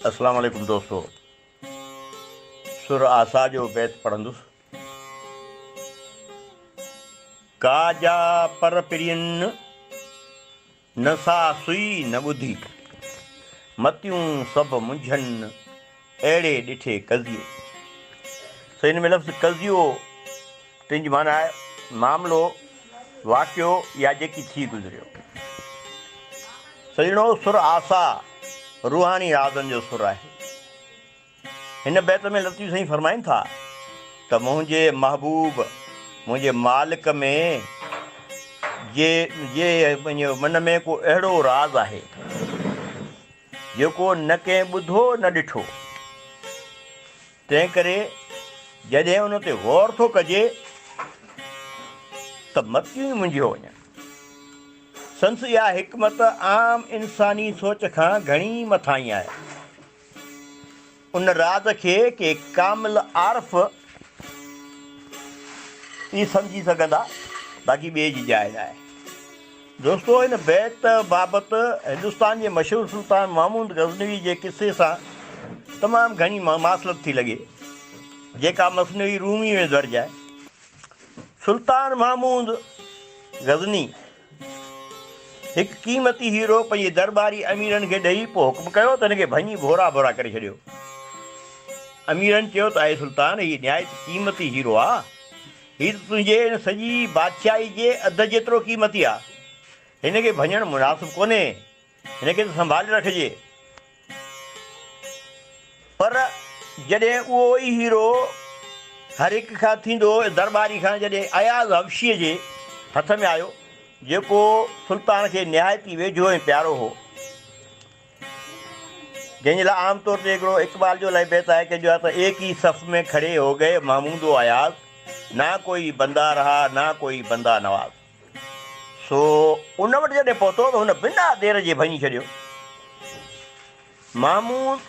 अस्सलाम वालेकुम दोस्तों। सुर आसा जो बैत पढ़ंदुसि। काजा पर पिरियन न सा सुई न ॿुधी, मतियूं सभु मुंझनि अहिड़े ॾिठे कज़ियो। सो हिन में लफ़्ज़ कज़ियो तंहिंजी माना आहे मामिलो, वाक़ियो या जेकी थी गुज़रियो। सजणो, सुर आसा रूहानी राज़नि जो सुर आहे। हिन बैत में लतीफ़ साईं फरमाइनि था त मुंहिंजे महबूब, मुंहिंजे मालिक में जे पंहिंजे मन में को अहिड़ो राज़ आहे जेको न कंहिं ॿुधो न ॾिठो। तंहिं करे जॾहिं उन ते ग़ौर थो कजे त मतियूं ई मुंझियो वञनि। संस इहा हिकमत आम इंसानी सोच खां घणी मथां ई आहे। उन राज़ खे के कामिल आरफ ई सम्झी सघंदा, बाक़ी ॿिए जी जाइ न आहे। दोस्तो, हिन बैत बाबति हिंदुस्तान जे मशहूरु सुल्तान महमूद गज़नवी जे किसे सां तमामु घणी मासलत थी लॻे, जेका मसनवी रूमी में दर्ज आहे। सुल्तान महमूद गज़नी हिकु क़ीमती हीरो पंहिंजे दरबारी अमीरनि खे ॾेई पोइ हुकुम कयो त हिनखे भञी भोरा भोरा करे छॾियो। अमीरनि चयो त आहे सुल्तान, हीउ निहायत क़ीमती हीरो आहे, हीउ त तुंहिंजे हिन सॼी बादशाही जे अधु जेतिरो क़ीमती आहे। हिनखे भञणु मुनासिबु कोन्हे, हिनखे त संभाले रखिजे। पर जॾहिं उहो ई हीरो हर हिक खां थींदो, दरबारी खां जॾहिं अयाज़ हबशीअ जे हथ में आयो, जेको सुल्तान खे निहायत ई वेझो ऐं प्यारो हो, जंहिंजे लाइ आमतौर ते हिकिड़ो इक़बाल जो लाइ बैत आहे कि जो है तो एक ही सफ़ में खड़े हो गए महमूदो अयाज़, ना कोई बंदा रहा ना कोई बंदा नवाज़। सो उन वटि जॾहिं पहुतो त हुन बिना देर जे भञी छॾियो।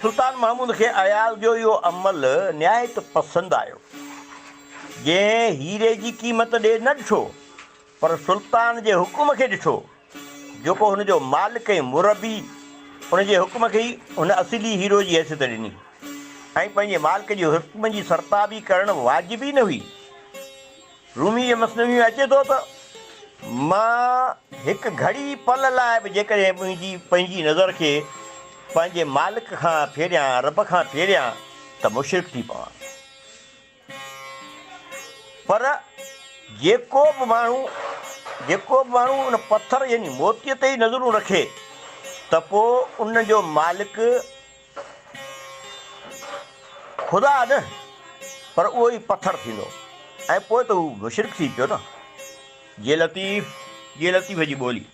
सुल्तान महमूद खे अयाज़ जो इहो अमल निहायत पसंदि आयो। जंहिं हीरे जी क़ीमत ॾे न ॾिठो, पर सुल्तान जे हुकुम खे ॾिठो, जेको हुनजो मालिक ऐं मुरबी, उनजे हुकुम खे ई हुन असली हीरो जी हैसियत ॾिनी ऐं पंहिंजे मालिक जे हुकुम जी सरताबी करणु वाजिबी न हुई। रूमी जे मसनवी में अचे थो त मां हिकु घड़ी पल लाइ बि जेकॾहिं पंहिंजी नज़र खे पंहिंजे मालिक खां फेरियां, रब खां फेरियां, त मुशरिक थी पवां। पर जेको बि माण्हू उन पथर यानी मोतीअ ते ई नज़रूं रखे त पोइ उन जो मालिक ख़ुदा न, पर उहो ई पथर थींदो ऐं पोइ त उहो मुशरिक थी पियो न। ये लतीफ़ जी ॿोली।